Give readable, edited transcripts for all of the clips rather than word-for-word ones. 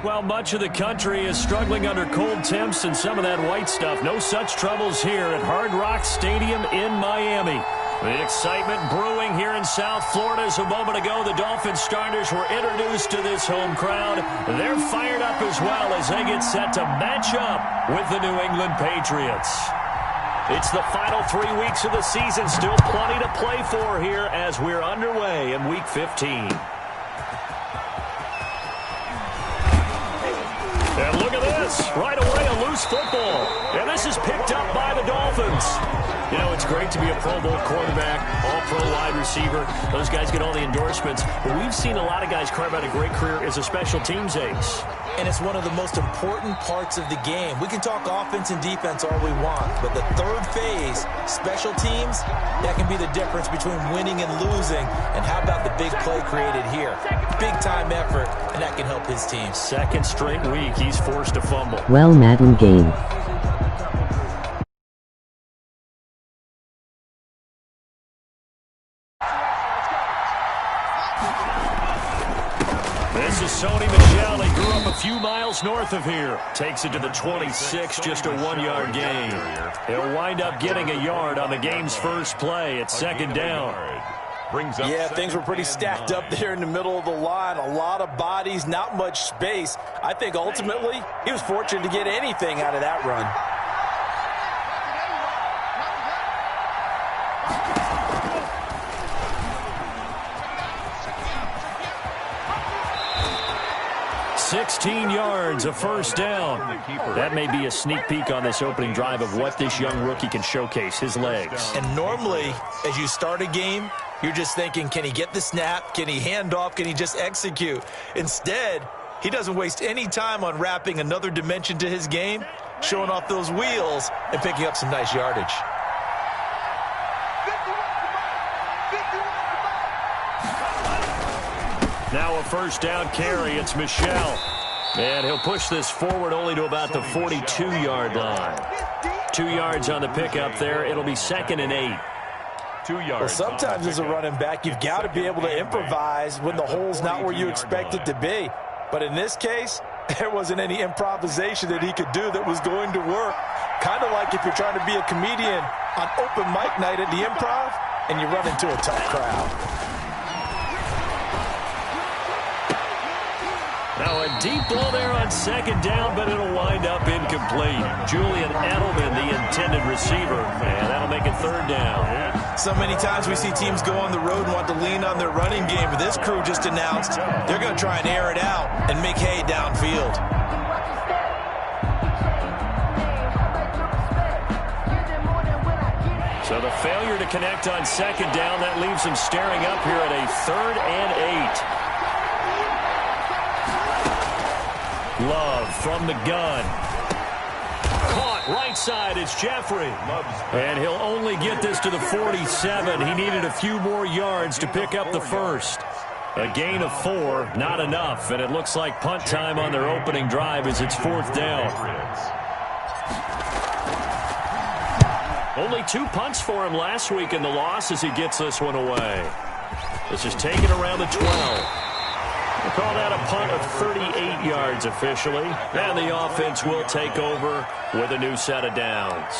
Well, much of the country is struggling under cold temps and some of that white stuff. No such troubles here at Hard Rock Stadium in Miami. The excitement brewing here in South Florida. As a moment ago, the Dolphins starters were introduced to this home crowd. They're fired up as well as they get set to match up with the New England Patriots. It's the final 3 weeks of the season. Still plenty to play for here as we're underway in Week 15. And look at this. Right away, a loose football. And this is picked up by the Dolphins. You know, it's great to be a Pro Bowl quarterback, all-pro wide receiver. Those guys get all the endorsements. But we've seen a lot of guys carve out a great career as a special teams ace. And it's one of the most important parts of the game. We can talk offense and defense all we want, but the third phase, special teams, that can be the difference between winning and losing. And how about the big play created here? Big-time effort, and that can help his team. Second straight week, he's forced to fumble. Well, Madden game. This is Sony Michel. He grew up a few miles north of here. Takes it to the 26, just a 1-yard gain. He'll wind up getting a yard on the game's first play at second down. Yeah, things were pretty stacked up there in the middle of the line. A lot of bodies, not much space. I think ultimately he was fortunate to get anything out of that run. $16 yards, a first down. That may be a sneak peek on this opening drive of what this young rookie can showcase, his legs. And normally, as you start a game, you're just thinking, can he get the snap? Can he hand off? Can he just execute? Instead, he doesn't waste any time on wrapping another dimension to his game, showing off those wheels, and picking up some nice yardage. Now a first down carry. It's Michel. And he'll push this forward only to about the 42-yard line. 2 yards on the pickup there. It'll be 2nd and 8. 2 yards. Well, sometimes as a running back, you've got to be able to improvise when the hole's not where you expect it to be. But in this case, there wasn't any improvisation that he could do that was going to work. Kind of like if you're trying to be a comedian on open mic night at the Improv and you run into a tough crowd. Now a deep ball there on second down, but it'll wind up incomplete. Julian Edelman, the intended receiver, and that'll make it third down. So many times we see teams go on the road and want to lean on their running game, but this crew just announced they're going to try and air it out and make hay downfield. So the failure to connect on second down, that leaves them staring up here at a 3rd and 8. Love from the gun. Caught right side. It's Jeffrey. And he'll only get this to the 47. He needed a few more yards to pick up the first. A gain of 4, not enough. And it looks like punt time on their opening drive as it's 4th down. Only 2 punts for him last week in the loss as he gets this one away. This is taken around the 12. We'll call that a punt of 38 yards officially. And the offense will take over with a new set of downs.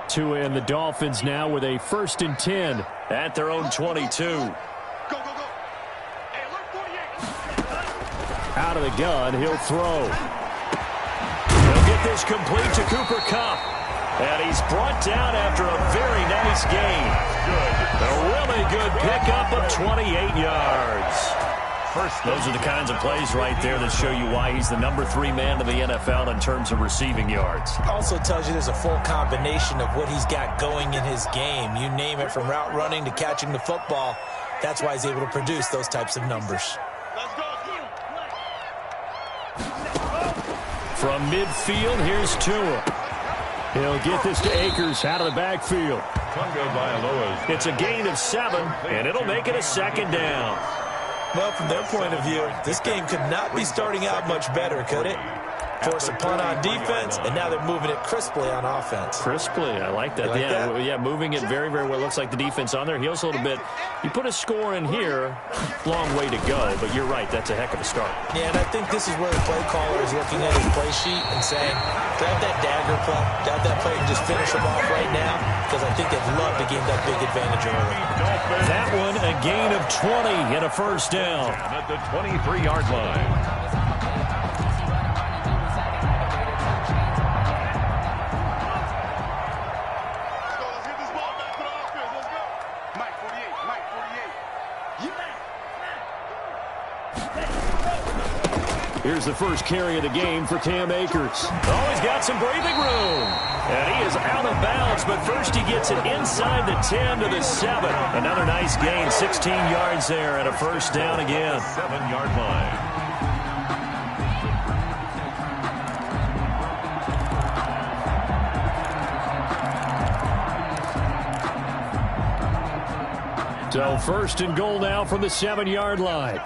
To end the Dolphins now with a 1st and 10 at their own 22. Out of the gun, he'll throw. This complete to Cooper Kupp. And he's brought down after a very nice gain. A really good pickup of 28 yards. Those are the kinds of plays right there that show you why he's the number 3 man in the NFL in terms of receiving yards. Also tells you there's a full combination of what he's got going in his game. You name it, from route running to catching the football. That's why he's able to produce those types of numbers. From midfield, here's Tua. He'll get this to Akers out of the backfield. It's a gain of 7, and it'll make it a 2nd down. Well, from their point of view, this game could not be starting out much better, could it? force a punt on defense, and now they're moving it crisply on offense. Crisply, I like that. Yeah, moving it very, very well. Looks like the defense on their heels a little bit. You put a score in here, long way to go, but you're right, that's a heck of a start. Yeah, and I think this is where the play caller is looking at his play sheet and saying, grab that dagger play, grab that play and just finish them off right now, because I think they'd love to gain that big advantage early. That one, a gain of 20 and a first down. At the 23-yard line. Here's the first carry of the game for Cam Akers. Oh, he's got some breathing room. And he is out of bounds, but first he gets it inside the 10 to the 7. Another nice gain, 16 yards there, and a first down again. 7-yard line. So first and goal now from the 7-yard line.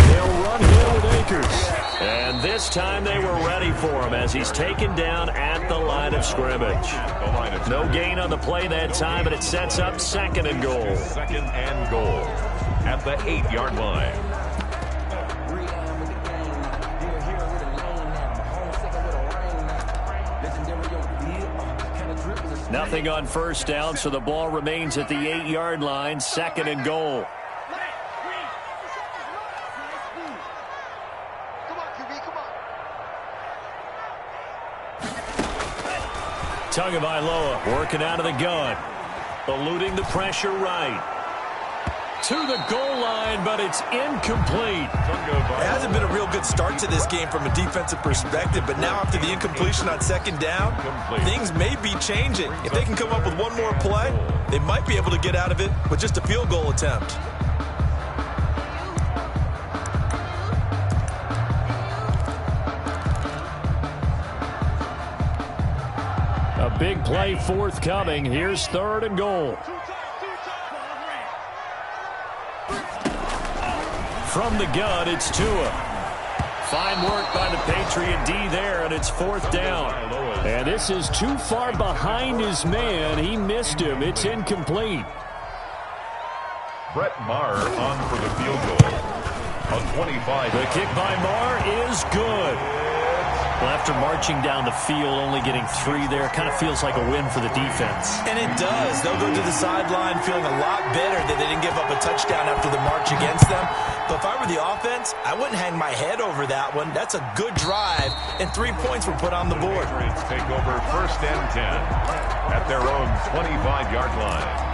They'll run here with Akers. And this time they were ready for him as he's taken down at the line of scrimmage. No gain on the play that time, but it sets up second and goal. Second and goal at the 8-yard line. Nothing on first down, so the ball remains at the 8-yard line, second and goal. Tagovailoa working out of the gun. Eluding the pressure right. To the goal line, but it's incomplete. It hasn't been a real good start to this game from a defensive perspective, but now after the incompletion on second down, things may be changing. If they can come up with one more play, they might be able to get out of it with just a field goal attempt. A big play forthcoming. Here's third and goal. From the gun, it's Tua. Fine work by the Patriot D there, and it's fourth down. And this is too far behind his man. He missed him. It's incomplete. Brett Maher on for the field goal. On 25. The kick by Maher is good. Well, after marching down the field, only getting 3 there, kind of feels like a win for the defense. And it does. They'll go to the sideline feeling a lot better that they didn't give up a touchdown after the march against them. But if I were the offense, I wouldn't hang my head over that one. That's a good drive, and 3 points were put on the board. Patriots take over first and 10 at their own 25-yard line.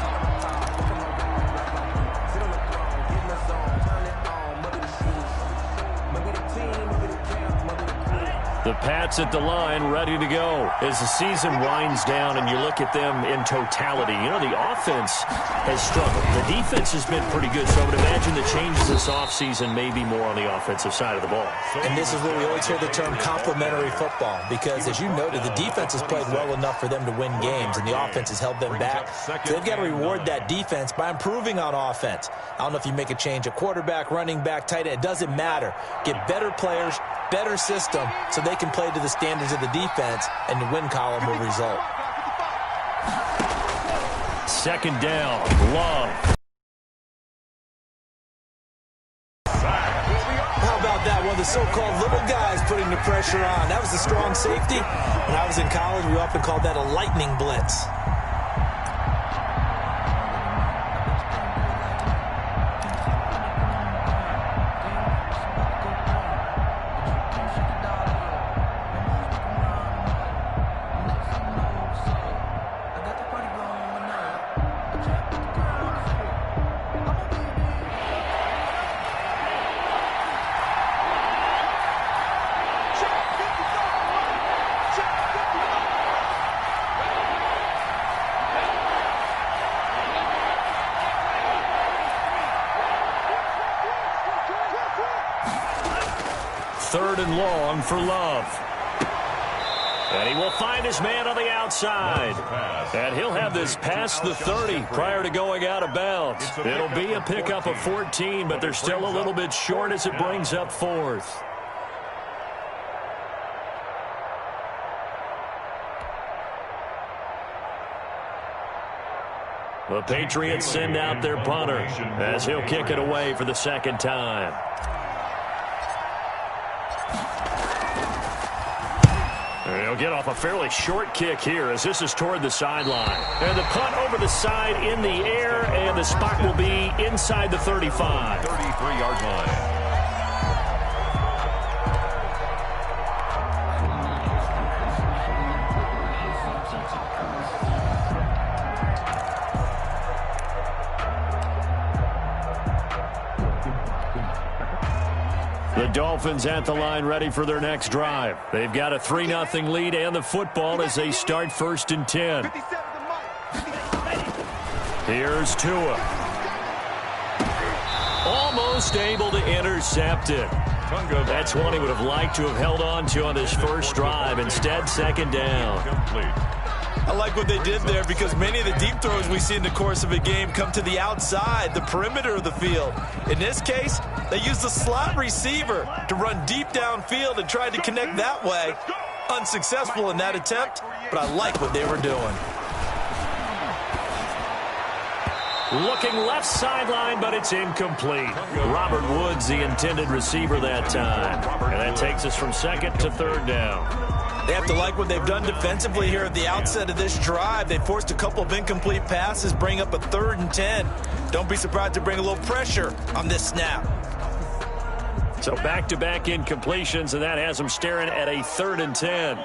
The Pats at the line, ready to go. As the season winds down and you look at them in totality, you know, the offense has struggled. The defense has been pretty good, so I would imagine the changes this offseason may be more on the offensive side of the ball. And this is where we always hear the term complementary football, because as you noted, the defense has played well enough for them to win games, and the offense has held them back. So they've got to reward that defense by improving on offense. I don't know if you make a change at quarterback, running back, tight end. It doesn't matter. Get better players, better system, so they can play to the standards of the defense, and the win column will result. Second down, Love. How about that? One of the so-called little guys putting the pressure on. That was the strong safety. When I was in college, we often called that a lightning blitz. Third and long for Love. And he will find his man on the outside. And he'll have this past the 30 prior to going out of bounds. It'll be a pickup of 14, but they're still a little bit short as it brings up fourth. The Patriots send out their punter as he'll kick it away for the second time. He'll get off a fairly short kick here as this is toward the sideline. And the punt over the side in the air, and the spot will be inside the 35. 33-yard line. The Dolphins at the line ready for their next drive. They've got a 3-0 lead and the football as they start 1st and 10. Here's Tua. Almost able to intercept it. That's one he would have liked to have held on to on this first drive. Instead, second down. I like what they did there because many of the deep throws we see in the course of a game come to the outside, the perimeter of the field. In this case, they used the slot receiver to run deep downfield and tried to connect that way. Unsuccessful in that attempt, but I like what they were doing. Looking left sideline, but it's incomplete. Robert Woods, the intended receiver that time. And that takes us from second to third down. They have to like what they've done defensively here at the outset of this drive. They forced a couple of incomplete passes, bring up a 3rd and 10. Don't be surprised to bring a little pressure on this snap. So back-to-back incompletions, and that has them staring at a 3rd and 10.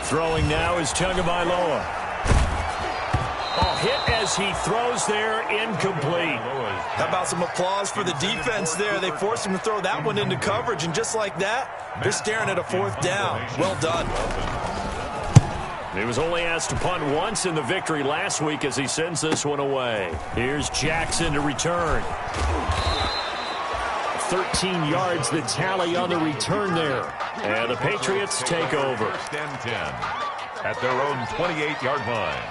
Throwing now is Tagovailoa. Hit as he throws there, incomplete. How about some applause for the defense there? They forced him to throw that one into coverage, and just like that, they're staring at a 4th down. Well done. He was only asked to punt once in the victory last week as he sends this one away. Here's Jackson to return. 13 yards, the tally on the return there. And the Patriots take over. 1st and 10 at their own 28-yard line.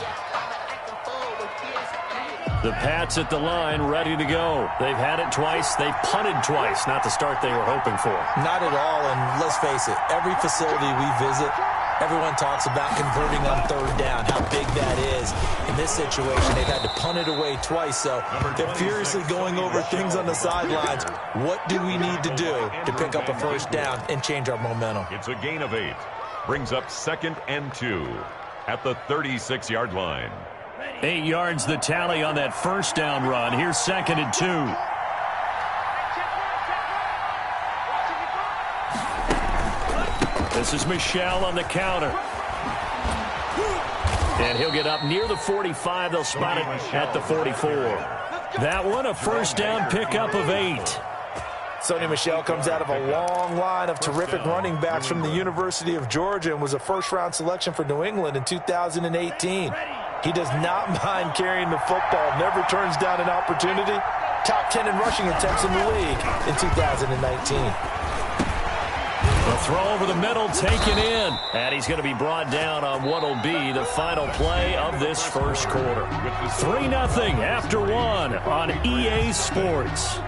The Pats at the line, ready to go. They've had it twice. They've punted twice. Not the start they were hoping for. Not at all, and let's face it, every facility we visit, everyone talks about converting on 3rd down, how big that is. In this situation, they've had to punt it away twice, so they're furiously going over things on the sidelines. What do we need to do to pick up a 1st down and change our momentum? It's a gain of 8. Brings up 2nd and 2 at the 36-yard line. 8 yards the tally on that 1st down run. Here's 2nd and 2. This is Michel on the counter. And he'll get up near the 45. They'll spot it at the 44. That one, a 1st down pickup of 8. Sony Michel comes out of a long line of terrific running backs from the University of Georgia and was a 1st-round selection for New England in 2018. He does not mind carrying the football, never turns down an opportunity. Top 10 in rushing attempts in the league in 2019. The throw over the middle, taken in. And he's going to be brought down on what will be the final play of this first quarter. 3-0 after 1 on EA Sports.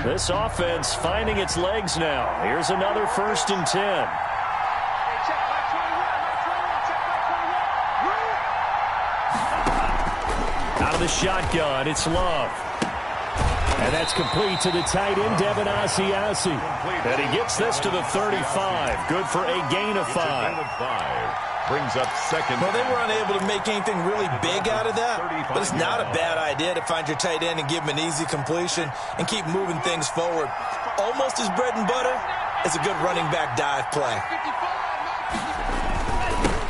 This offense finding its legs now. Here's another 1st and 10. Out of the shotgun, it's Love. And that's complete to the tight end, Devin Asiasi. And he gets this to the 35. Good for a gain of 5. Brings up 2nd. Well, they were unable to make anything really big out of that, but it's not a bad idea to find your tight end and give him an easy completion and keep moving things forward. Almost his bread and butter is a good running back dive play.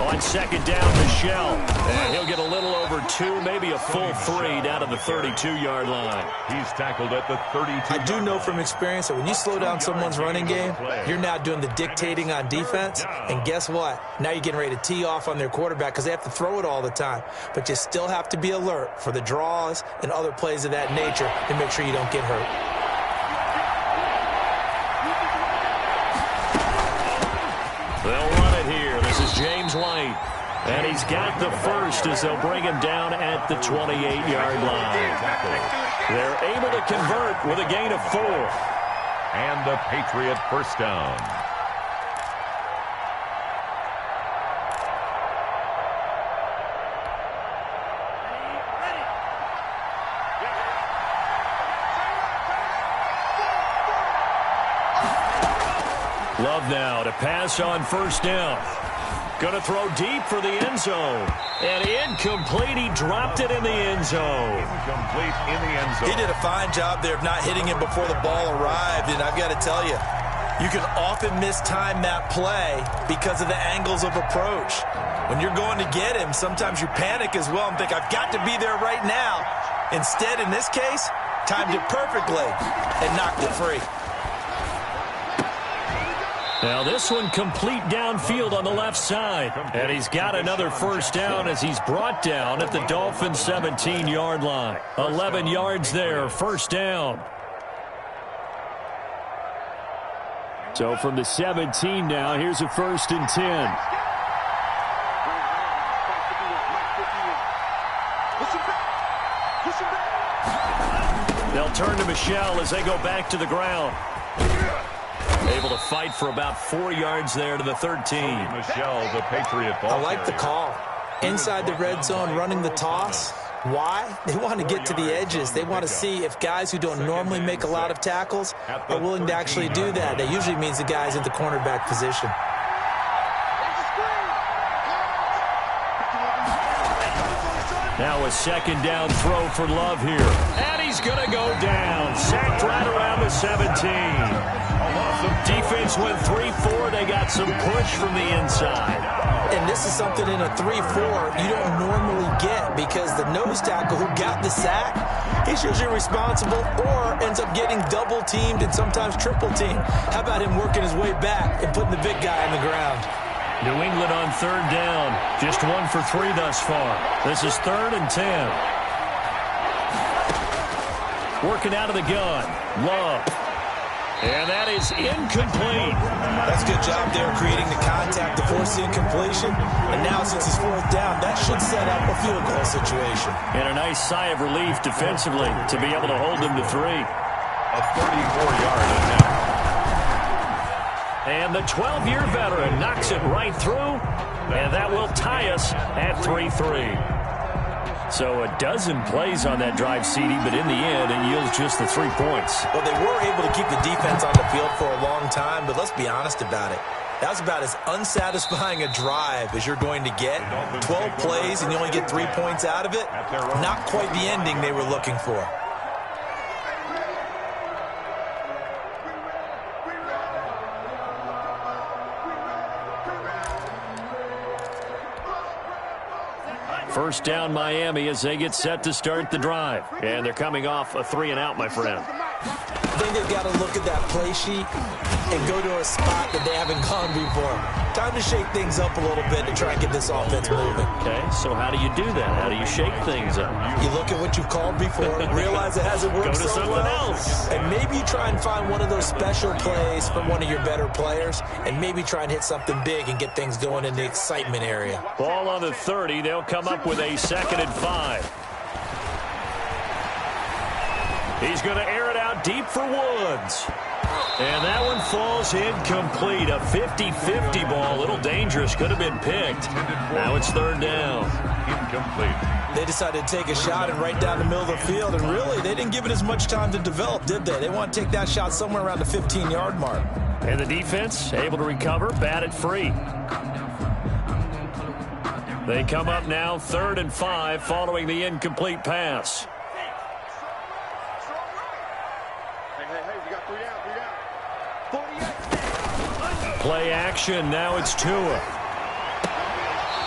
On 2nd down, Michel. And he'll get a little over 2, maybe a full 3 down to the 32-yard line. He's tackled at the 32. I do know from experience that when you slow down someone's running game, you're now doing the dictating on defense. And guess what? Now you're getting ready to tee off on their quarterback because they have to throw it all the time. But you still have to be alert for the draws and other plays of that nature to make sure you don't get hurt. They'll run it here. This is James White. And he's got the first as they'll bring him down at the 28-yard line. They're able to convert with a gain of 4. And the Patriot first down. Love now to pass on first down. Going to throw deep for the end zone. And incomplete. He dropped it in the end zone. Incomplete in the end zone. He did a fine job there of not hitting him before the ball arrived. And I've got to tell you, you can often mistime that play because of the angles of approach. When you're going to get him, sometimes you panic as well and think, I've got to be there right now. Instead, in this case, timed it perfectly and knocked it free. Now this one complete downfield on the left side. And he's got another first down as he's brought down at the Dolphins' 17-yard line. 11 yards there, first down. So from the 17 now, here's a 1st and 10. They'll turn to Michelle as they go back to the ground. Able to fight for about 4 yards there to the 13. Michelle, the Patriot ball. I like the call. Inside the red zone, running the toss. Why? They want to get to the edges. They want to see if guys who don't normally make a lot of tackles are willing to actually do that. That usually means the guy's in the cornerback position. Now a second down throw for Love here. And he's going to go down. Sacked right around the 17. Defense went 3-4. They got some push from the inside. And this is something in a 3-4 you don't normally get because the nose tackle who got the sack, he's usually responsible or ends up getting double-teamed and sometimes triple-teamed. How about him working his way back and putting the big guy on the ground? New England on 3rd down. Just 1 for 3 thus far. This is 3rd and 10. Working out of the gun. Love. And that is incomplete. That's a good job there creating the contact to force the incompletion. And now since it's 4th down, that should set up a field goal situation. And a nice sigh of relief defensively to be able to hold them to 3. A 34-yard attempt. And the 12-year veteran knocks it right through. And that will tie us at 3-3. So a dozen plays on that drive, CD, but in the end, it yields just the 3 points. Well, they were able to keep the defense on the field for a long time, but let's be honest about it. That was about as unsatisfying a drive as you're going to get. 12 plays and you only get 3 points out of it. Not quite the ending they were looking for. First down Miami as they get set to start the drive. And they're coming off a 3-and-out, my friend. I think they've got to look at that play sheet and go to a spot that they haven't gone before. Time to shake things up a little bit to try and get this offense moving. Okay, so how do you do that? How do you shake things up? You look at what you've called before, realize it hasn't worked Go to so something well, else. and maybe you try and find one of those special plays from one of your better players, and maybe try and hit something big and get things going in the excitement area. Ball on the 30. They'll come up with a 2nd and 5. He's going to air it out deep for Woods. And that one falls incomplete. A 50-50 ball. A little dangerous. Could have been picked. Now it's 3rd down. Incomplete. They decided to take a shot and right down the middle of the field, and really, they didn't give it as much time to develop, did they? They want to take that shot somewhere around the 15-yard mark. And the defense able to recover, bat it free. They come up now 3rd and 5 following the incomplete pass. Play action. Now it's Tua.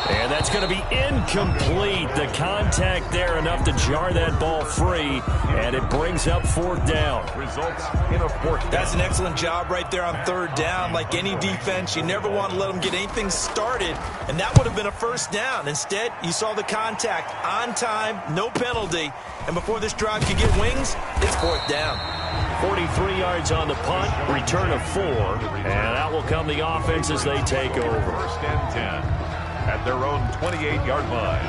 And that's going to be incomplete. The contact there enough to jar that ball free, and it brings up fourth down. Results in a fourth down. That's an excellent job right there on third down. Like any defense, you never want to let them get anything started, and that would have been a first down. Instead, you saw the contact on time, no penalty, and before this drive could get wings, it's fourth down. 43 yards on the punt, return of 4, and out will come the offense as they take over. First and 10 at their own 28-yard line.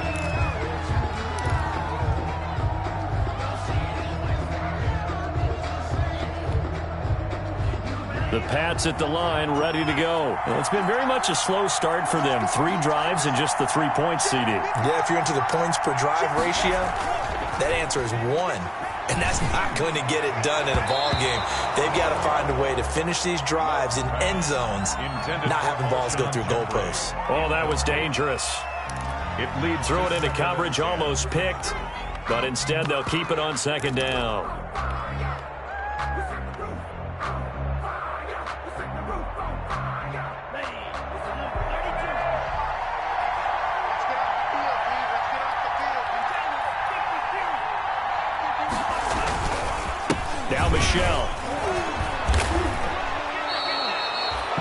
The Pats at the line, ready to go. It's been very much a slow start for them. 3 drives and just the 3 points, CD. Yeah, if you're into the points per drive ratio, that answer is 1. And that's not going to get it done in a ball game. They've got to find a way to finish these drives in end zones, not having balls go through goalposts. Oh, that was dangerous. It leads. Threw it into coverage, almost picked, but instead they'll keep it on second down. Now Michelle.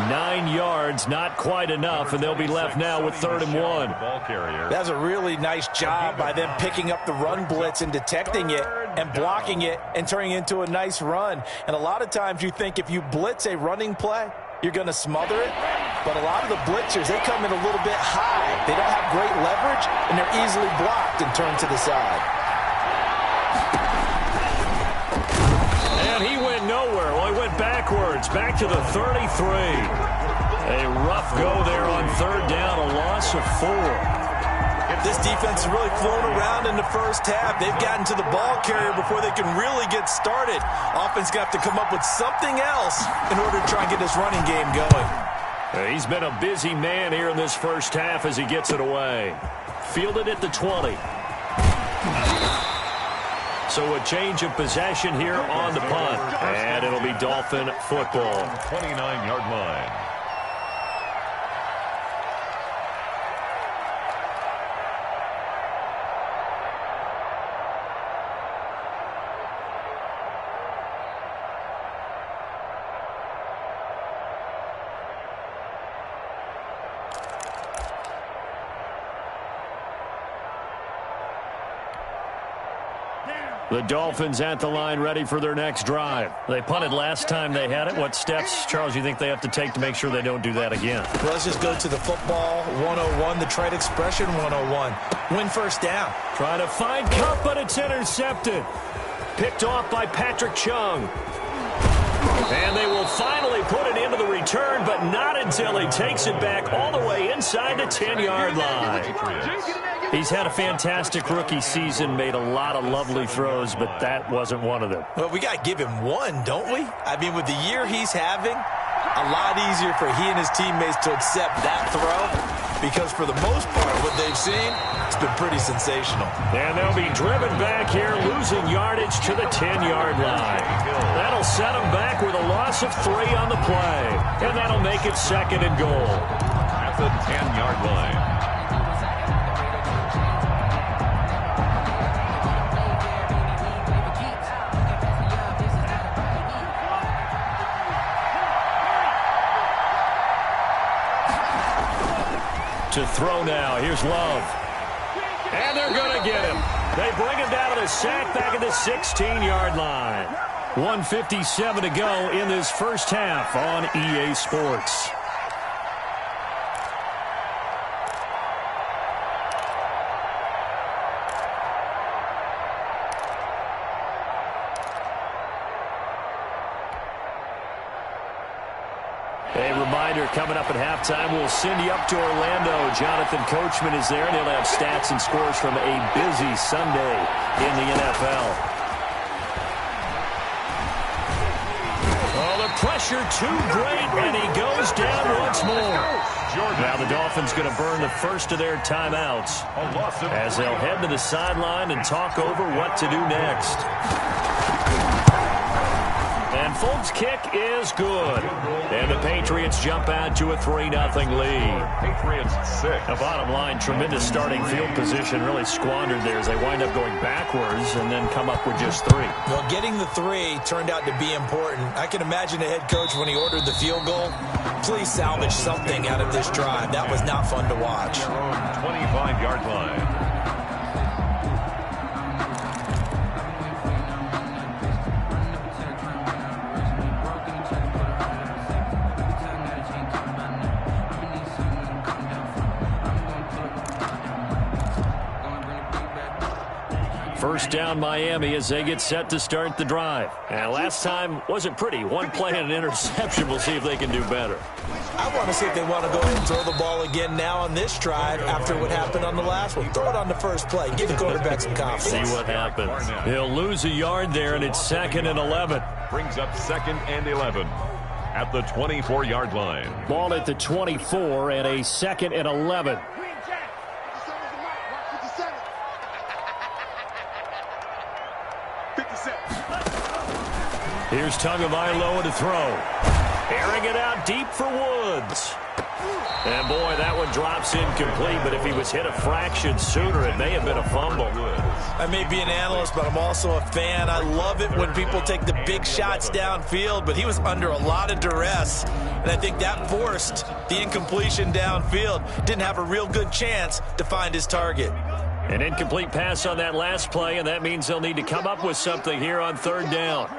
9 yards, not quite enough, and they'll be left now with 3rd and 1. That's a really nice job by them picking up the run blitz and detecting it and blocking it and turning it into a nice run. And a lot of times you think if you blitz a running play, you're going to smother it. But a lot of the blitzers, they come in a little bit high. They don't have great leverage, and they're easily blocked and turned to the side. And he went nowhere. Well, he went backwards, back to the 33. A rough go there on 3rd down, a loss of 4. This defense has really flown around in the first half. They've gotten to the ball carrier before they can really get started. Offense got to come up with something else in order to try and get this running game going. He's been a busy man here in this first half as he gets it away. Fielded at the 20. So a change of possession here on the punt. And it'll be Dolphin football. 29-yard line. The Dolphins at the line ready for their next drive. They punted last time they had it. What steps, Charles, you think they have to take to make sure they don't do that again? Well, let's just go to the football 101, the trade expression 101. Win first down. Trying to find Cup, but it's intercepted. Picked off by Patrick Chung. And they will finally put it into the return, but not until he takes it back all the way inside the 10-yard line. He's had a fantastic rookie season, made a lot of lovely throws, but that wasn't one of them. Well, we got to give him one, don't we? I mean, with the year he's having, a lot easier for he and his teammates to accept that throw, because for the most part, what they've seen, it's been pretty sensational. And they'll be driven back here, losing yardage to the 10-yard line. That'll set them back with a loss of 3 on the play, and that'll make it 2nd and goal. At the 10-yard line. To throw now. Here's Love. And they're going to get him. They bring him down to the sack back at the 16-yard line. 1:57 to go in this first half on EA Sports. A reminder, coming up at halftime, we'll send you up to Orlando. Jonathan Coachman is there, and he'll have stats and scores from a busy Sunday in the NFL. Oh, the pressure too great, and he goes down once more. Now the Dolphins going to burn the first of their timeouts as they'll head to the sideline and talk over what to do next. And And Folk's kick is good. And the Patriots jump out to a 3-0 lead. Patriots 6. The bottom line, tremendous starting field position, really squandered there as they wind up going backwards and then come up with just 3. Well, getting the 3 turned out to be important. I can imagine the head coach when he ordered the field goal. Please salvage something out of this drive. That was not fun to watch. Their own 25-yard line. First down Miami as they get set to start the drive. And last time wasn't pretty. One play and an interception. We'll see if they can do better. I want to see if they want to go ahead and throw the ball again now on this drive after what happened on the last one. Throw it on the first play. Give the quarterback some confidence. See what happens. He'll lose a yard there, and it's 2nd and 11. Brings up 2nd and 11 at the 24-yard line. Ball at the 24 and a 2nd and 11. Here's Tagovailoa to throw. Airing it out deep for Woods. And, boy, that one drops incomplete, but if he was hit a fraction sooner, it may have been a fumble. I may be an analyst, but I'm also a fan. I love it when people take the big shots downfield, but he was under a lot of duress, and I think that forced the incompletion downfield. Didn't have a real good chance to find his target. An incomplete pass on that last play, and that means they'll need to come up with something here on 3rd down.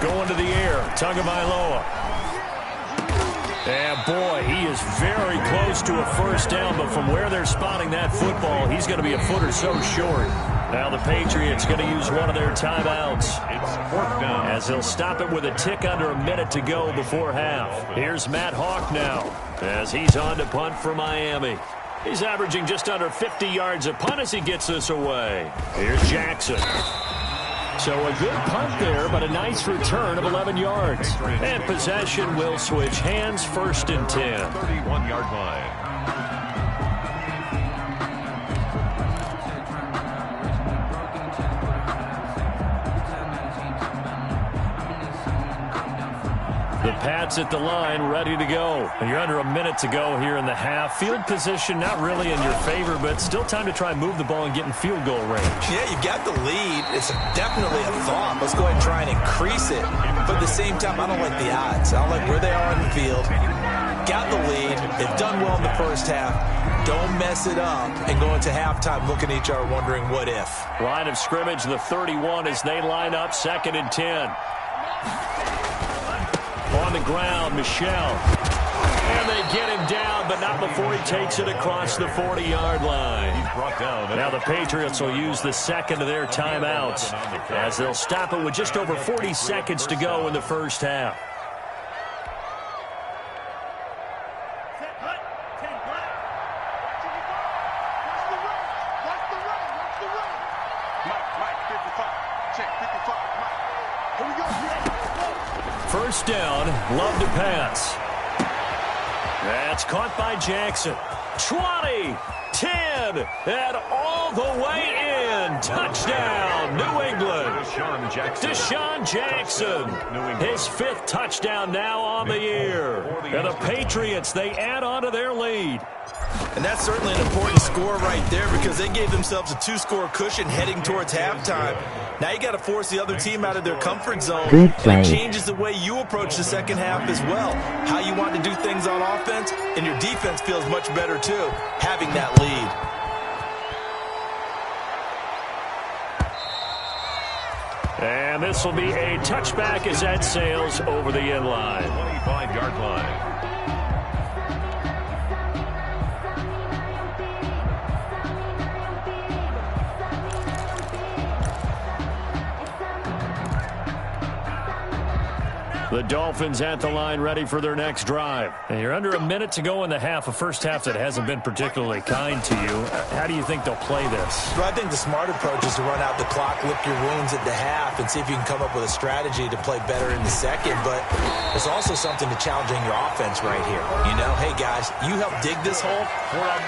Going to the air, Tagovailoa. And, boy, he is very close to a first down, but from where they're spotting that football, he's going to be a foot or so short. Now the Patriots going to use one of their timeouts. It's 4th down. As they'll stop it with a tick under a minute to go before half. Here's Matt Hawk now as he's on to punt for Miami. He's averaging just under 50 yards a punt as he gets this away. Here's Jackson. So a good punt there, but a nice return of 11 yards. And possession will switch hands, 1st and 10. 31-yard line. The Pats at the line, ready to go. And you're under a minute to go here in the half. Field position not really in your favor, but still time to try and move the ball and get in field goal range. Yeah, you've got the lead. It's definitely a thought. Let's go ahead and try and increase it. But at the same time, I don't like the odds. I don't like where they are on the field. Got the lead. They've done well in the first half. Don't mess it up and go into halftime looking at each other wondering what if. Line of scrimmage, the 31 as they line up, 2nd and 10. On the ground, Michel. And they get him down, but not before he takes it across the 40-yard line. He's brought down. Now the Patriots will use the 2nd of their timeouts as they'll stop it with just over 40 seconds to go in the first half. First down, Love to pass. That's caught by Jackson. 20, 10, and all the way in. Touchdown, New England. Deshaun Jackson. His 5th touchdown now on the year. And the Patriots, they add on to their lead. And that's certainly an important score right there because they gave themselves a 2-score cushion heading towards halftime. Now you got to force the other team out of their comfort zone. Good play. And it changes the way you approach the second half as well. How you want to do things on offense, and your defense feels much better too, having that lead. And this will be a touchback as that sails over the end line. 25-yard line. The Dolphins at the line ready for their next drive. And you're under a minute to go in the half, a first half that hasn't been particularly kind to you. How do you think they'll play this? Well, I think the smart approach is to run out the clock, lick your wounds at the half, and see if you can come up with a strategy to play better in the second. But there's also something to challenging your offense right here. You know, hey, guys, you help dig this hole.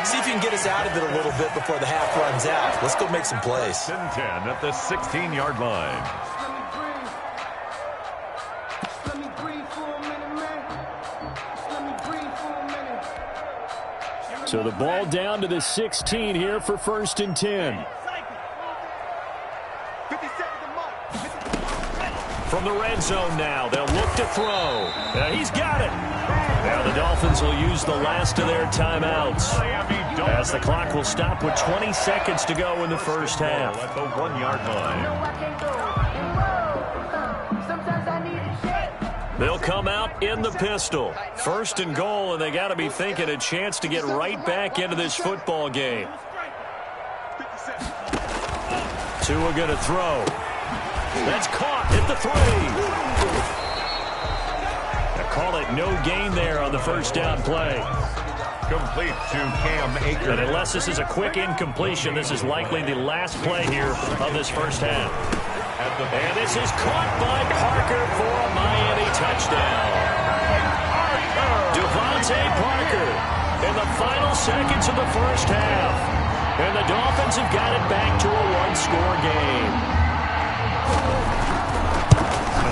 See if you can get us out of it a little bit before the half runs out. Let's go make some plays. 10 at the 16-yard line. So the ball down to the 16 here for 1st and 10. From the red zone now, they'll look to throw. He's got it. Now the Dolphins will use the last of their timeouts, as the clock will stop with 20 seconds to go in the first half. At the 1-yard line. They'll come out in the pistol. 1st and goal, and they got to be thinking a chance to get right back into this football game. Tua going to throw. That's caught at the 3. They call it no gain there on the first down play. Complete to Cam Akers. And unless this is a quick incompletion, this is likely the last play here of this first half. And this is caught by Parker for a Miami touchdown. Devontae Parker in the final seconds of the first half. And the Dolphins have got it back to a one-score game.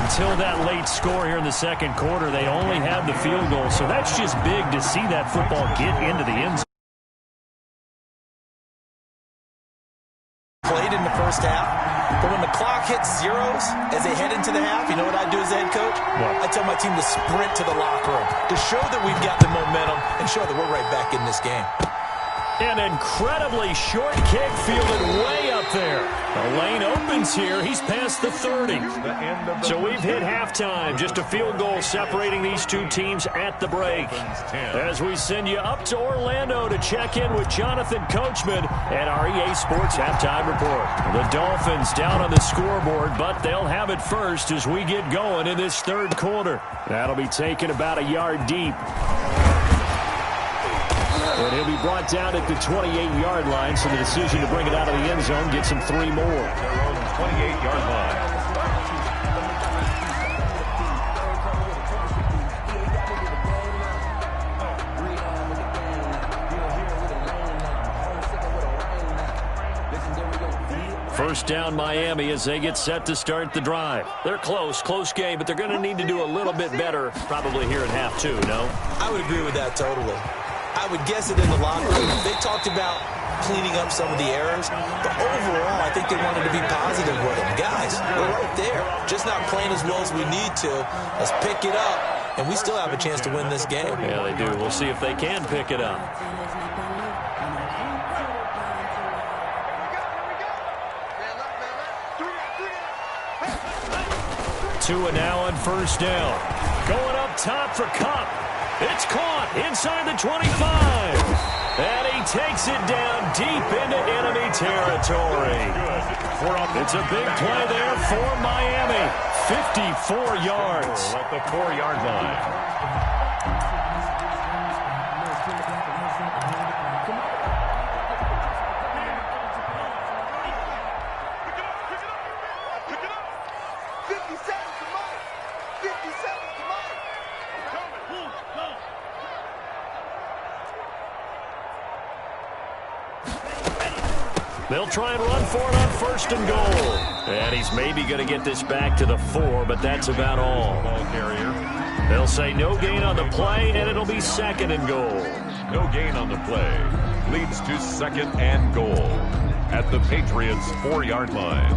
Until that late score here in the second quarter, they only had the field goal. So that's just big to see that football get into the end zone. Played in the first half. But when the clock hits zeros as they head into the half, you know what I do as head coach? What? I tell my team to sprint to the locker room to show that we've got the momentum and show that we're right back in this game. An incredibly short kick fielded way up there. The lane opens here. He's past the 30. So we've hit halftime. Just a field goal separating these two teams at the break. As we send you up to Orlando to check in with Jonathan Coachman and our EA Sports Halftime Report. The Dolphins down on the scoreboard, but they'll have it first as we get going in this third quarter. That'll be taken about a yard deep. And he'll be brought down at the 28-yard line, so the decision to bring it out of the end zone gets him 3 more. Their own 28-yard line. First down Miami as they get set to start the drive. They're close game, but they're going to need to do a little bit better probably here in half 2, no? I would agree with that totally. I would guess it in the locker room. They talked about cleaning up some of the errors, but overall, I think they wanted to be positive with them. Guys, we're right there. Just not playing as well as we need to. Let's pick it up, and we still have a chance to win this game. Yeah, they do. We'll see if they can pick it up. Tua now on first down. Going up top for Kupp. It's caught inside the 25. And he takes it down deep into enemy territory. It's a big play there for Miami. 54 yards. At the 4-yard line. They'll try and run for it on first and goal. And he's maybe going to get this back to the 4, but that's about all. Ball carrier. They'll say no gain on the play, and it'll be second and goal. No gain on the play. Leads to second and goal at the Patriots' 4-yard line.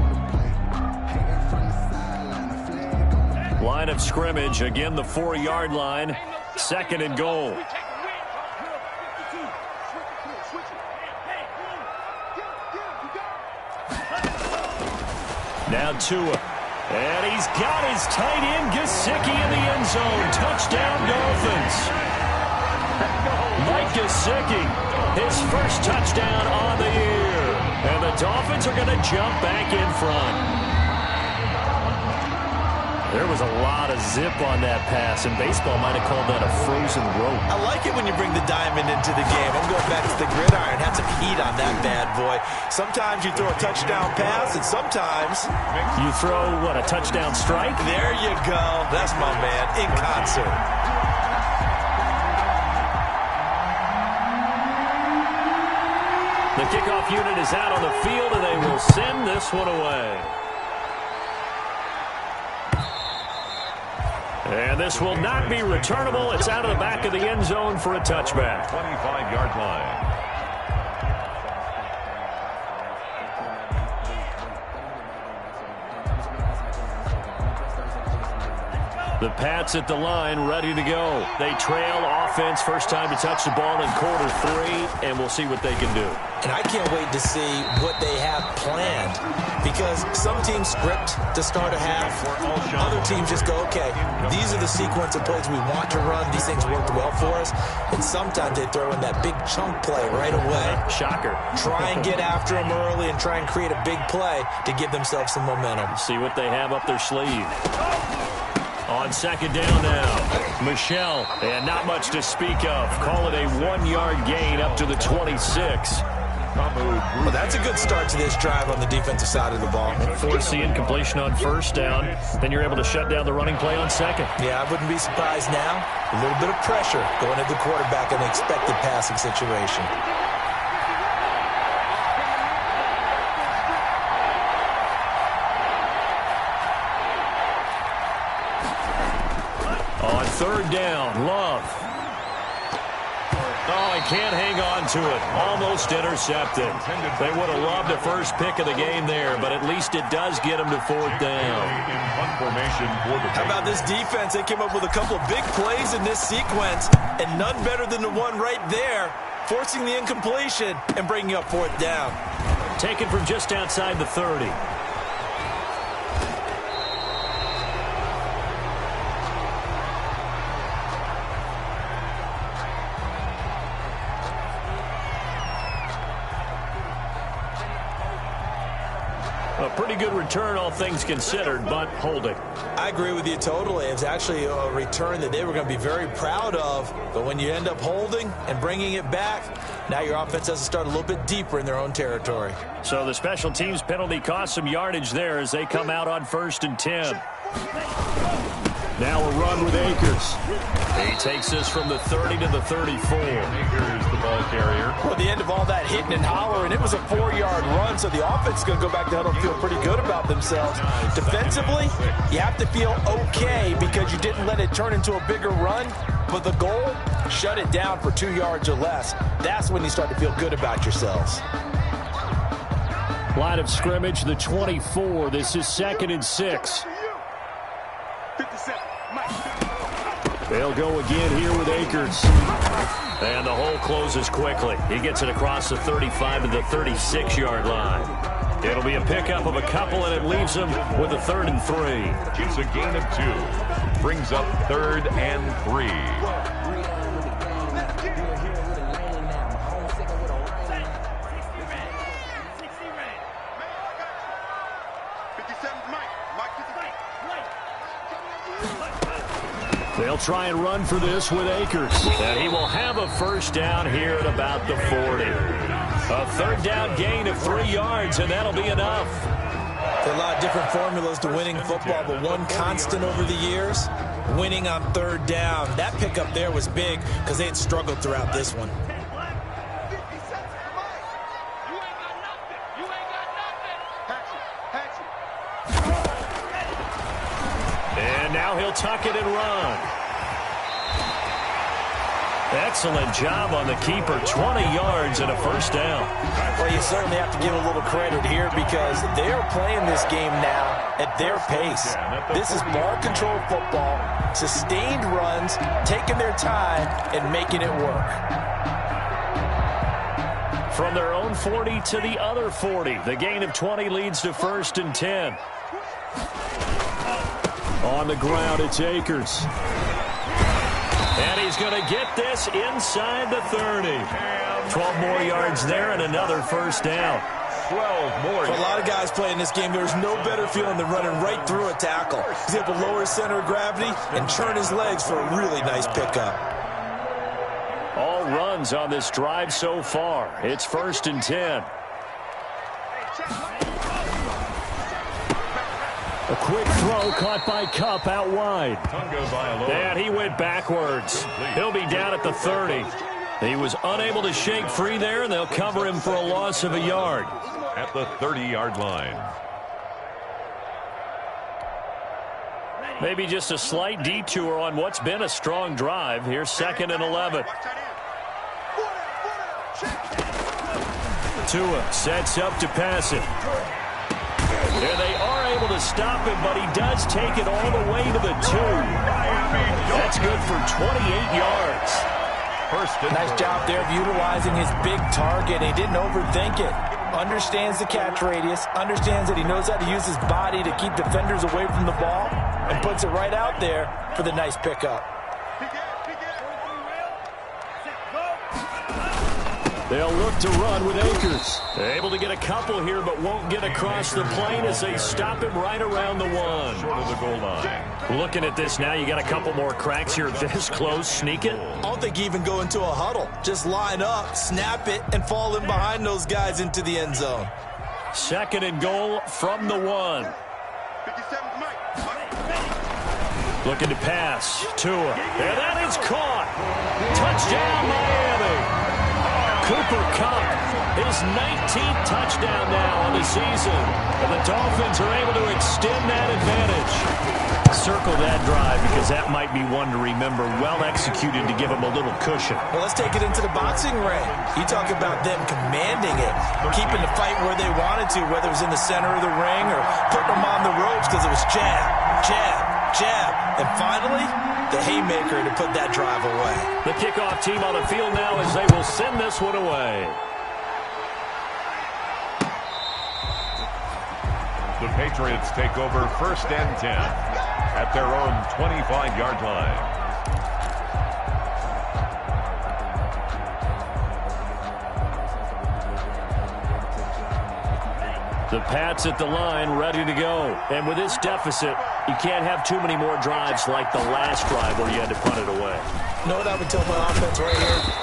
Line of scrimmage, again the 4-yard line. Second and goal. Now Tua, and he's got his tight end Gesicki in the end zone. Touchdown Dolphins. Mike Gesicki, his first touchdown on the year. And the Dolphins are going to jump back in front. There was a lot of zip on that pass, and baseball might have called that a frozen rope. I like it when you bring the diamond into the game. I'm going back to the gridiron. Had some heat on that bad boy. Sometimes you throw a touchdown pass, and sometimes you throw, what, a touchdown strike? There you go. That's my man, in concert. The kickoff unit is out on the field, and they will send this one away. And this will not be returnable. It's out of the back of the end zone for a touchback. 25-yard line. The Pats at the line, ready to go. They trail offense, first time to touch the ball in quarter 3, and we'll see what they can do. And I can't wait to see what they have planned, because some teams script to start a half. Other teams just go, okay, these are the sequence of plays we want to run. These things worked well for us. And sometimes they throw in that big chunk play right away. Shocker. Try and get after them early and try and create a big play to give themselves some momentum. See what they have up their sleeve. On second down now, Michelle, and not much to speak of. Call it a 1-yard gain up to the 26. Well, that's a good start to this drive on the defensive side of the ball. Force the incompletion on first down, then you're able to shut down the running play on second. Yeah, I wouldn't be surprised now. A little bit of pressure going at the quarterback in an expected passing situation. On third down, Love. Oh, he can't hang on to it. Almost intercepted. They would have loved the first pick of the game there, but at least it does get them to fourth down. How about this defense? They came up with a couple of big plays in this sequence, and none better than the one right there, forcing the incompletion and bringing up fourth down. Taken from just outside the 30. A pretty good return, all things considered, but holding. I agree with you totally. It's actually a return that they were going to be very proud of. But when you end up holding and bringing it back, now your offense has to start a little bit deeper in their own territory. So the special teams penalty cost some yardage there as they come out on 1st and 10. Now a run with Akers. He takes this from the 30 to the 34. Akers, the ball carrier. Well, at the end of all that hitting and hollering, it was a 4-yard run, so the offense is going to go back to huddle and feel pretty good about themselves. Defensively, you have to feel okay because you didn't let it turn into a bigger run, but the goal, shut it down for 2 yards or less. That's when you start to feel good about yourselves. Line of scrimmage, the 24. This is 2nd and 6. They'll go again here with Akers. And the hole closes quickly. He gets it across the 35 to the 36-yard line. It'll be a pickup of a couple, and it leaves him with a 3rd and 3. It's a gain of 2. Brings up 3rd and 3. They'll try and run for this with Akers. And he will have a first down here at about the 40. A 3rd down gain of 3 yards, and that'll be enough. There are a lot of different formulas to winning football, but one constant over the years, winning on 3rd down. That pickup there was big because they had struggled throughout this one. And now he'll tuck it and run. Excellent job on the keeper. 20 yards and a first down. Well, you certainly have to give a little credit here because they are playing this game now at their pace. This is ball control football, sustained runs, taking their time and making it work. From their own 40 to the other 40. The gain of 20 leads to 1st and 10. On the ground, it's Akers. And he's going to get this inside the 30. 12 more yards there and another first down. 12 more. For a lot of guys playing this game, there's no better feeling than running right through a tackle. He's able to lower his center of gravity and turn his legs for a really nice pickup. All runs on this drive so far. It's 1st and 10. A quick throw caught by Kupp out wide. And he went backwards. He'll be down at the 30. He was unable to shake free there, and they'll cover him for a loss of a yard. At the 30-yard line. Maybe just a slight detour on what's been a strong drive. Here's 2nd and 11. Tua sets up to pass it. And they are able to stop him, but he does take it all the way to the 2. That's good for 28 yards. Nice job there of utilizing his big target. He didn't overthink it. Understands the catch radius, understands that he knows how to use his body to keep defenders away from the ball, and puts it right out there for the nice pickup. They'll look to run with Akers. Able to get a couple here, but won't get across the plane as they stop him right around the 1. Short of the goal line. Looking at this now, you got a couple more cracks here this close. Sneak it. I don't think you even go into a huddle. Just line up, snap it, and fall in behind those guys into the end zone. 2nd and goal from the 1. Looking to pass. Tua. And that is caught. Touchdown, Miami. Cooper Kupp, his 19th touchdown now on the season. And the Dolphins are able to extend that advantage. Circle that drive because that might be one to remember. Well executed to give him a little cushion. Well, let's take it into the boxing ring. You talk about them commanding it, keeping the fight where they wanted to, whether it was in the center of the ring or putting them on the ropes because it was jab, jab, jab. And finally, the haymaker to put that drive away. The kickoff team on the field now as they will send this one away. The Patriots take over 1st and 10 at their own 25-yard line. The Pats at the line, ready to go. And with this deficit, you can't have too many more drives like the last drive where you had to punt it away. Know what I would tell my offense right here?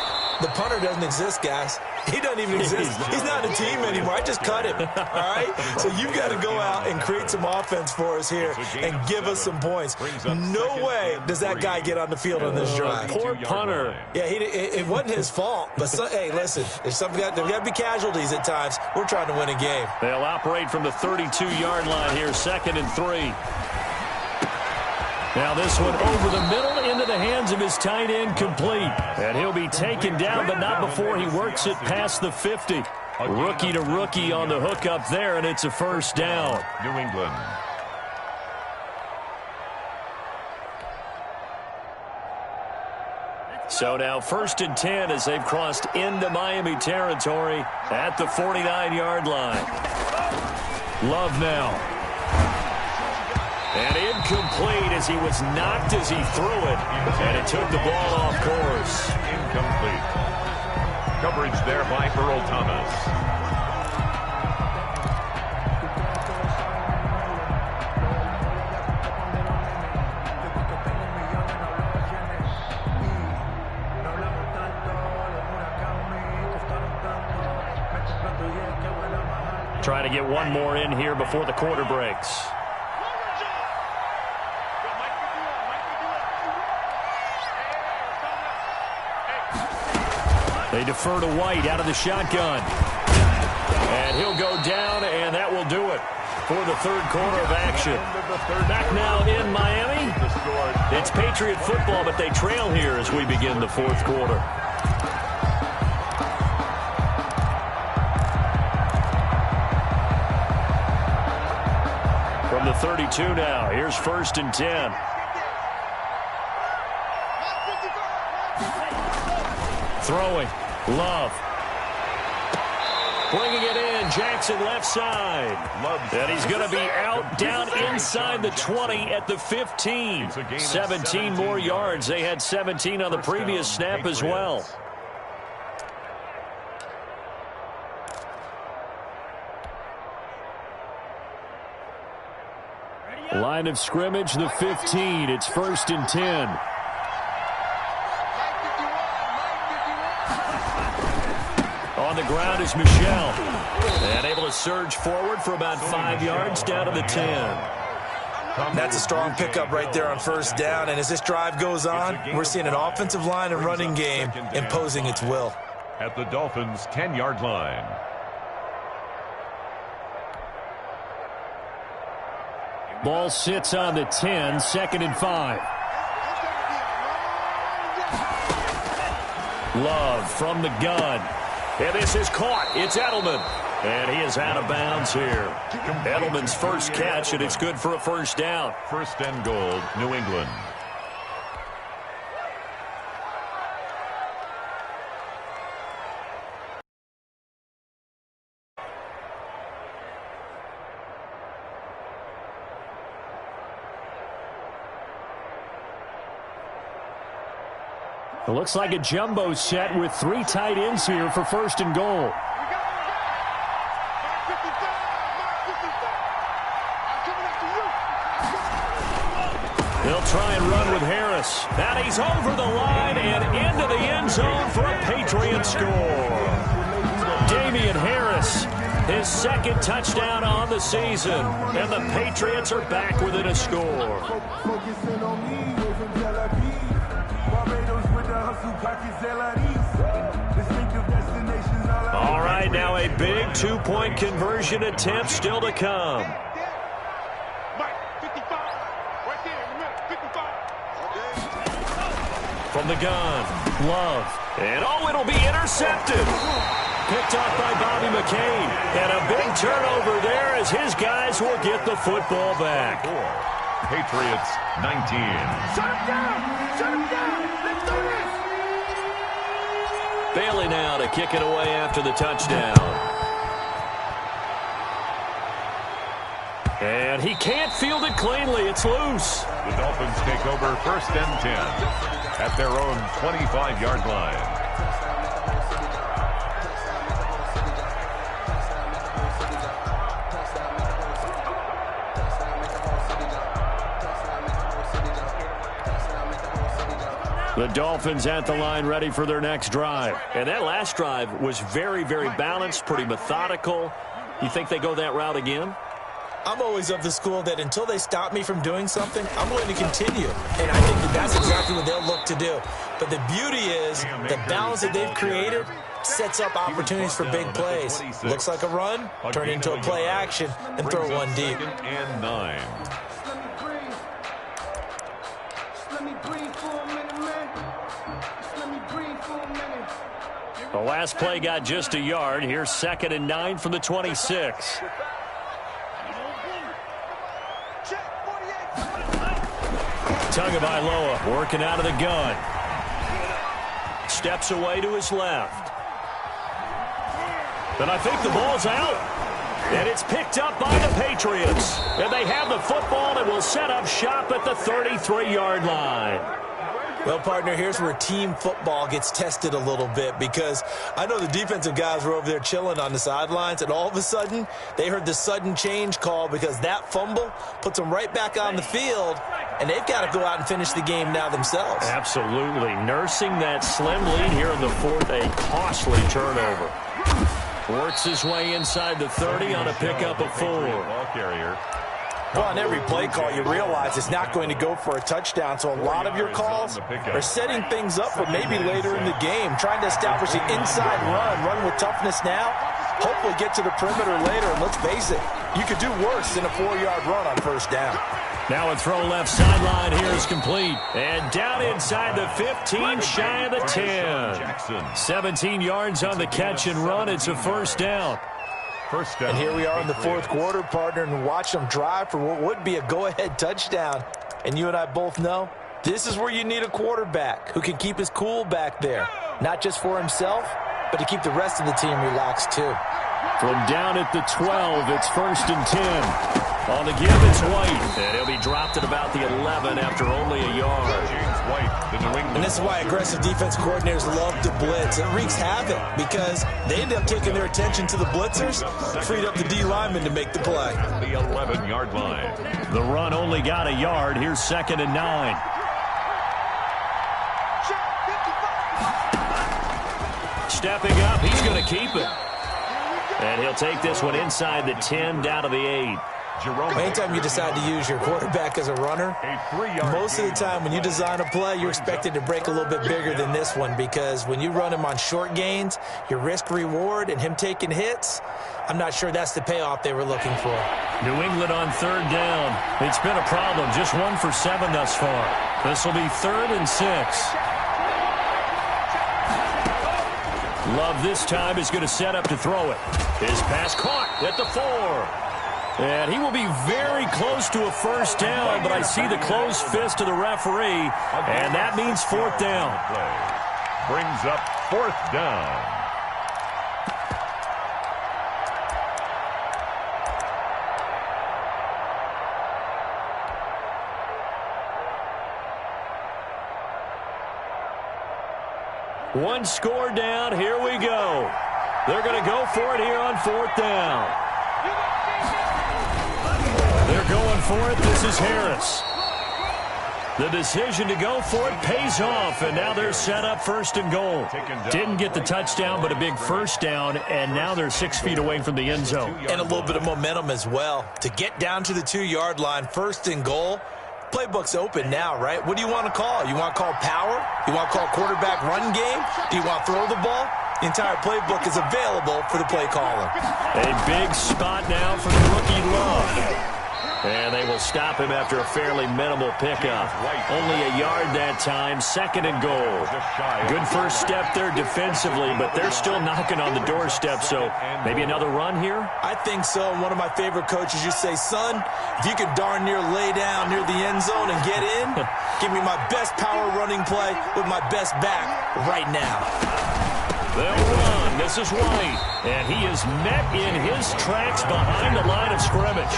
The punter doesn't exist, guys. He doesn't even exist. He's not a team anymore. I just cut him, all right? So you've got to go out and create some offense for us here and give us some points. No way does that guy get on the field on this drive. Poor punter. Yeah, it wasn't his fault. But, hey, listen, there's got to be casualties at times. We're trying to win a game. They'll operate from the 32-yard line here, 2nd and 3. Now this one over the middle into the hands of his tight end, complete. And he'll be taken down, but not before he works it past the 50. Rookie to rookie on the hook up there, and it's a 1st down. New England. So now 1st and 10 as they've crossed into Miami territory at the 49-yard line. Love now. And incomplete as he was knocked as he threw it. And it took the ball off course. Incomplete. Coverage there by Earl Thomas. Trying to get one more in here before the quarter breaks. They defer to White out of the shotgun. And he'll go down, and that will do it for the 3rd quarter of action. Back now in Miami. It's Patriot football, but they trail here as we begin the 4th quarter. From the 32 now, here's 1st and 10. Throwing. Love. Bringing it in. Jackson left side. And he's going to be out down inside the 20 at the 15. 17 more yards. They had 17 on the previous snap as well. Line of scrimmage, the 15. It's 1st and 10. On the ground is Michel. And able to surge forward for about 5 yards down to the 10. That's a strong pickup right there on 1st down. And as this drive goes on, we're seeing an offensive line and running game imposing its will. At the Dolphins' 10-yard line. Ball sits on the 10, 2nd and 5. Love from the gun. And this is caught. It's Edelman. And he is out of bounds here. Edelman's first catch, and it's good for a 1st down. 1st and goal, New England. It looks like a jumbo set with 3 tight ends here for 1st and goal. They'll try and run with Harris. And he's over the line and into the end zone for a Patriot score. Damian Harris, his 2nd touchdown on the season. And the Patriots are back within a score. All right, now a big 2-point conversion attempt still to come. From the gun, Love. And oh, it'll be intercepted. Picked off by Bobby McCain. And a big turnover there as his guys will get the football back. Patriots 19. Shut him down! Shut him down! Let's do this! Bailey now to kick it away after the touchdown. And he can't field it cleanly. It's loose. The Dolphins take over 1st and 10 at their own 25-yard line. The Dolphins at the line ready for their next drive. And that last drive was very, very balanced, pretty methodical. You think they go that route again? I'm always of the school that until they stop me from doing something, I'm going to continue. And I think that that's exactly what they'll look to do. But the beauty is the balance that they've created sets up opportunities for big plays. Looks like a run, turn into a play action, and throw one deep. 2nd and 9. The last play got just a yard. Here's 2nd and 9 from the 26. Tagovailoa working out of the gun. Steps away to his left. And I think the ball's out. And it's picked up by the Patriots. And they have the football and will set up shop at the 33-yard line. Well, partner, here's where team football gets tested a little bit, because I know the defensive guys were over there chilling on the sidelines, and all of a sudden they heard the sudden change call because that fumble puts them right back on the field, and they've got to go out and finish the game now themselves. Absolutely. Nursing that slim lead here in the 4th, a costly turnover. Works his way inside the 30 on a pickup of 4. Ball carrier. Well, on every play call, you realize it's not going to go for a touchdown, so a lot of your calls are setting things up for maybe later in the game, trying to establish the inside run with toughness now, hopefully get to the perimeter later, and let's face it, you could do worse than a 4-yard run on 1st down. Now a throw left sideline here is complete. And down inside the 15, shy of the 10. 17 yards on the catch and run. It's a 1st down. And here we are in the 4th quarter, partner, and watch them drive for what would be a go-ahead touchdown. And you and I both know this is where you need a quarterback who can keep his cool back there, not just for himself, but to keep the rest of the team relaxed too. From down at the 12, it's 1st and 10. On the give, it's White. And he'll be dropped at about the 11 after only a yard. James White, the New England. And this is why aggressive defense coordinators love to blitz. It wreaks havoc because they end up taking their attention to the blitzers, freed up the D lineman to make the play. The 11-yard line. The run only got a yard. Here's 2nd and 9. Stepping up, he's going to keep it. And he'll take this one inside the 10 down to the 8. Anytime you decide to use your quarterback as a runner, most of the time when you design a play, you're expected to break a little bit bigger than this one, because when you run him on short gains, your risk-reward and him taking hits, I'm not sure that's the payoff they were looking for. New England on 3rd down. It's been a problem. Just 1 for 7 thus far. This will be 3rd and 6. Love this time is going to set up to throw it. His pass caught at the 4. And he will be very close to a first down, but I see the closed fist of the referee, and that means 4th down. Brings up 4th down. One score down. Here we go. They're going to go for it here on 4th down. They're going for it. This is Harris. The decision to go for it pays off, and now they're set up 1st and goal. Didn't get the touchdown, but a big first down, and now they're 6 feet away from the end zone. And a little bit of momentum as well. To get down to the 2-yard line, 1st and goal, playbook's open now, right? What do you want to call? You want to call power? You want to call quarterback run game? Do you want to throw the ball? The entire playbook is available for the play caller. A big spot now for the rookie Love. And they will stop him after a fairly minimal pickup. Only a yard that time, 2nd and goal. Good first step there defensively, but they're still knocking on the doorstep, so maybe another run here? I think so. One of my favorite coaches used to say, son, if you can darn near lay down near the end zone and get in, give me my best power running play with my best back right now. They'll run. This is White. And he is met in his tracks behind the line of scrimmage.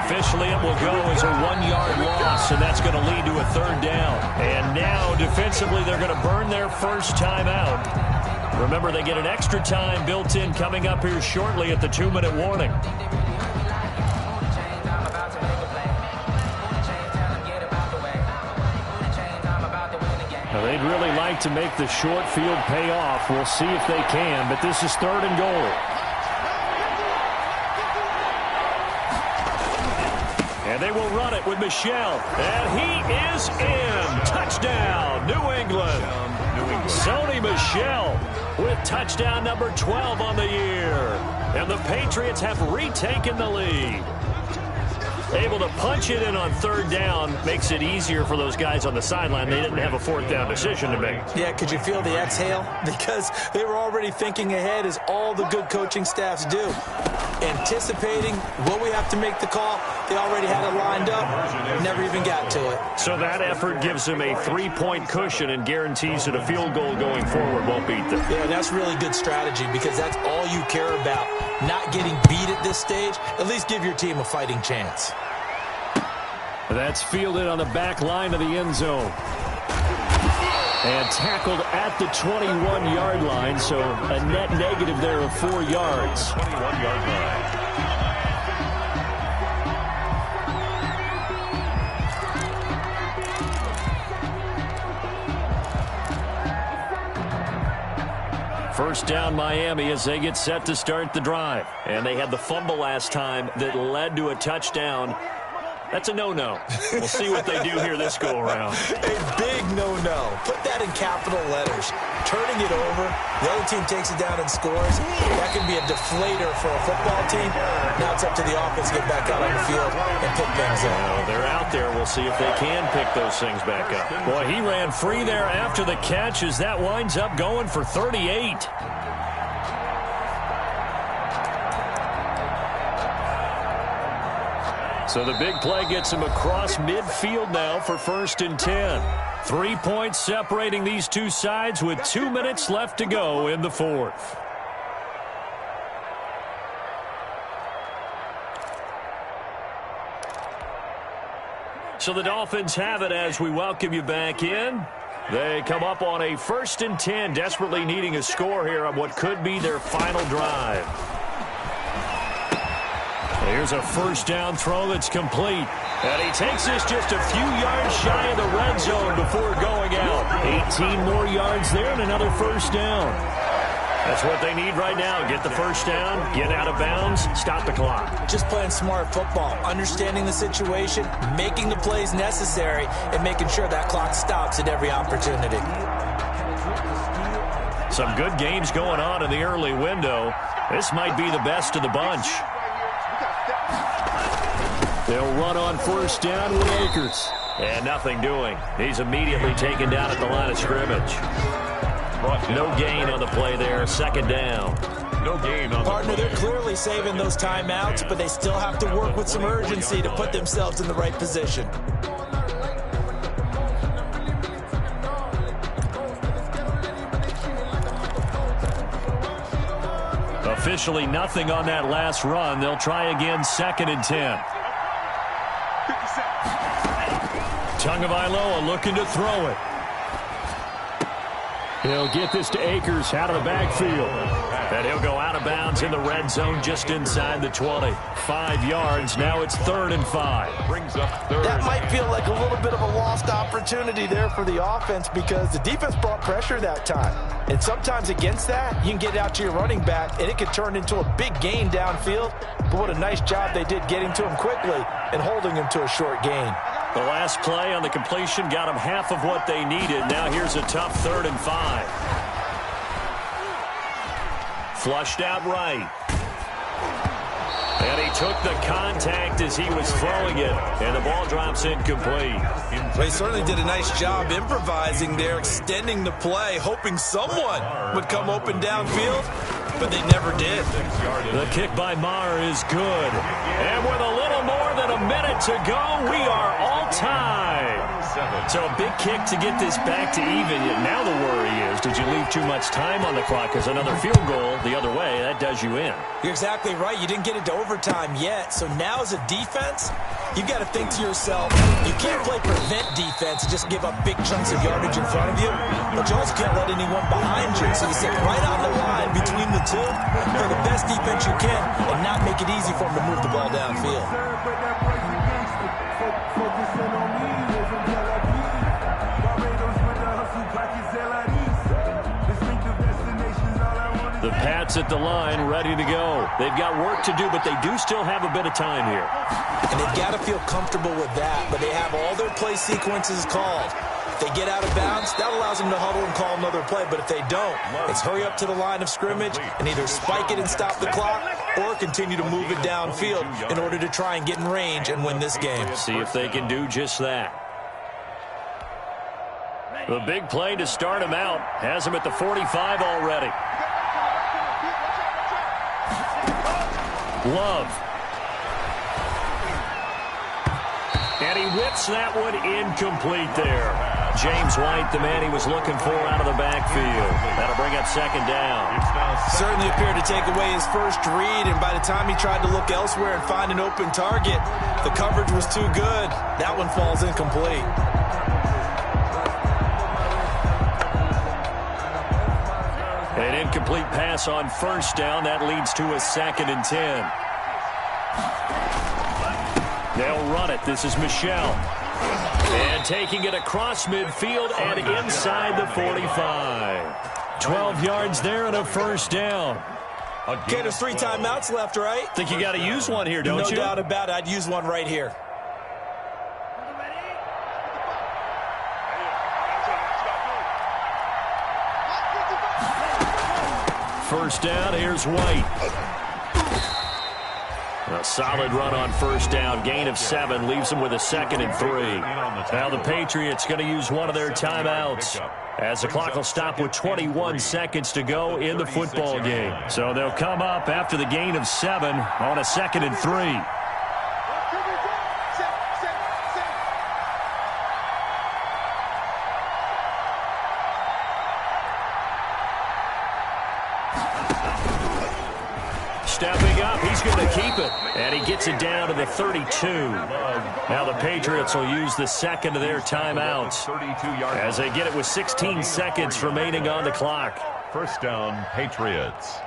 Officially, it will go as a 1-yard loss, and that's going to lead to a 3rd down. And now, defensively, they're going to burn their first time out. Remember, they get an extra time built in coming up here shortly at the 2-minute warning. They'd really like to make the short field pay off. We'll see if they can, but this is 3rd and goal. And they will run it with Michel. And he is in. Touchdown, New England. Sony Michel with touchdown number 12 on the year. And the Patriots have retaken the lead. Able to punch it in on 3rd down makes it easier for those guys on the sideline. They didn't have a 4th down decision to make. Yeah, could you feel the exhale? Because they were already thinking ahead, as all the good coaching staffs do. Anticipating what we have to make the call. They already had it lined up. Never even got to it. So that effort gives them a 3-point cushion and guarantees that a field goal going forward won't beat them. Yeah, that's really good strategy, because that's all you care about. Not getting beat at this stage. At least give your team a fighting chance. That's fielded on the back line of the end zone. And tackled at the 21-yard line, so a net negative there of 4 yards. 21-yard line. First down Miami as they get set to start the drive. And they had the fumble last time that led to a touchdown. That's a no-no. We'll see what they do here this go-around. A big no-no. Put that in capital letters. Turning it over, the other team takes it down and scores. That can be a deflator for a football team. Now it's up to the offense to get back out on the field and pick things up. Well, they're out there. We'll see if they can pick those things back up. Boy, he ran free there after the catch as that winds up going for 38. So the big play gets him across midfield now for 1st and 10. 3 points separating these two sides with 2 minutes left to go in the 4th. So the Dolphins have it as we welcome you back in. They come up on a 1st and 10, desperately needing a score here on what could be their final drive. Here's a first down throw that's complete. And he takes this just a few yards shy of the red zone before going out. 18 more yards there and another first down. That's what they need right now. Get the first down, get out of bounds, stop the clock. Just playing smart football, understanding the situation, making the plays necessary, and making sure that clock stops at every opportunity. Some good games going on in the early window. This might be the best of the bunch. They'll run on first down with Akers. And nothing doing. He's immediately taken down at the line of scrimmage. No gain on the play there. Second down. No gain on Partner, the play. they're clearly saving those timeouts, but they still have to work with some urgency to put themselves in the right position. Officially nothing on that last run. They'll try again 2nd and 10. Tagovailoa looking to throw it. He'll get this to Akers out of the backfield. And he'll go out of bounds in the red zone just inside the 20. 5 yards. Now it's 3rd and 5. Brings up 3rd. That might feel like a little bit of a lost opportunity there for the offense because the defense brought pressure that time. And sometimes against that, you can get out to your running back, and it could turn into a big gain downfield. But what a nice job they did getting to him quickly and holding him to a short gain. The last play on the completion got them half of what they needed. Now here's a tough 3rd and 5. Flushed out right. And he took the contact as he was throwing it, and the ball drops incomplete. They certainly did a nice job improvising there, extending the play, hoping someone would come open downfield, but they never did. The kick by Maher is good. And with a little more than a minute to go, we are all tied. So a big kick to get this back to even. Now the worry is, did you leave too much time on the clock? Because another field goal the other way, that does you in. You're exactly right. You didn't get into overtime yet. So now as a defense, you've got to think to yourself, you can't play prevent defense and just give up big chunks of yardage in front of you, but you also can't let anyone behind you. So you sit right on the line between the two, play the best defense you can, and not make it easy for them to move the ball downfield. The Pats at the line, ready to go. They've got work to do, but they do still have a bit of time here. And they've got to feel comfortable with that, but they have all their play sequences called. If they get out of bounds, that allows them to huddle and call another play, but if they don't, it's hurry up to the line of scrimmage and either spike it and stop the clock or continue to move it downfield in order to try and get in range and win this game. See if they can do just that. The big play to start him out has him at the 45 already. Love. And he whips that one incomplete there. James White, the man he was looking for out of the backfield. That'll bring up 2nd down. Certainly appeared to take away his first read, and by the time he tried to look elsewhere and find an open target, the coverage was too good. That one falls incomplete. An incomplete pass on first down. That leads to a 2nd and 10. They'll run it. This is Michel. And taking it across midfield and inside the 45. 12 yards there and a first down. Okay, there's 3 timeouts left, right? Think you got to use one here, don't you? No doubt about it. I'd use one right here. First down, here's White. A solid run on first down. Gain of 7 leaves them with a 2nd and 3. Now the Patriots going to use one of their timeouts as the clock will stop with 21 seconds to go in the football game. So they'll come up after the gain of 7 on a 2nd and 3. Stepping up, he's going to keep it. And he gets it down to the 32. Now the Patriots will use the second of their timeouts as they get it with 16 seconds remaining on the clock. First down, Patriots.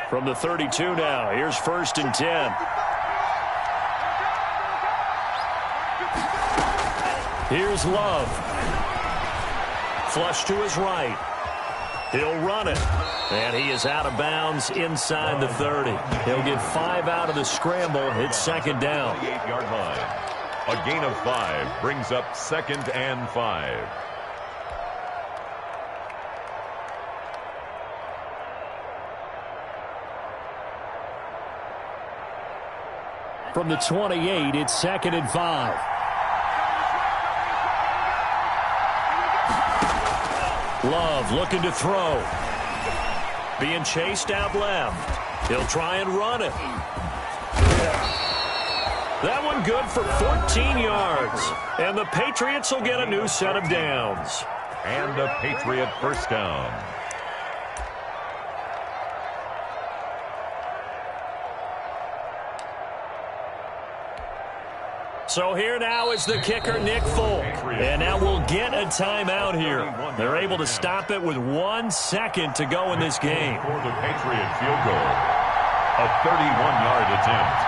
From the 32 now, here's 1st and 10. Here's Love. Flush to his right. He'll run it. And he is out of bounds inside the 30. He'll get 5 out of the scramble. It's 2nd down. 28-yard line. A gain of 5 brings up 2nd and 5. From the 28, it's 2nd and 5. Love looking to throw. Being chased out left. He'll try and run it. That one good for 14 yards. And the Patriots will get a new set of downs. And a Patriot first down. So here now is the kicker, Nick Folk. And now we'll get a timeout here. They're able to stop it with 1 second to go in this game. For the Patriot field goal. A 31-yard attempt.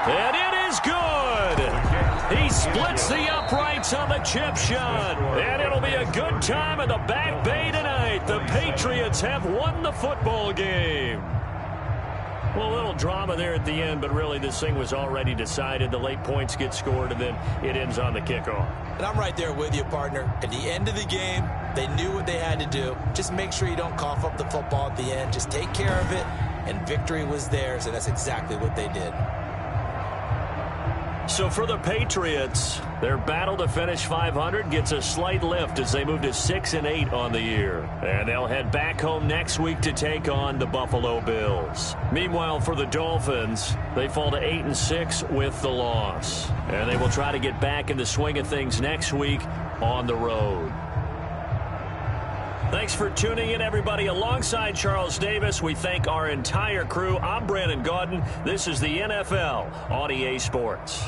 And it is good. He splits the uprights on the chip shot. And it'll be a good time in the back bay tonight. The Patriots have won the football game. Well, a little drama there at the end, but really this thing was already decided. The late points get scored, and then it ends on the kickoff. And I'm right there with you, partner. At the end of the game, they knew what they had to do. Just make sure you don't cough up the football at the end. Just take care of it, and victory was theirs, and that's exactly what they did. So for the Patriots, their battle to finish 500 gets a slight lift as they move to 6-8 on the year. And they'll head back home next week to take on the Buffalo Bills. Meanwhile, for the Dolphins, they fall to 8-6 with the loss. And they will try to get back in the swing of things next week on the road. Thanks for tuning in, everybody. Alongside Charles Davis, we thank our entire crew. I'm Brandon Gaudin. This is the NFL on EA Sports.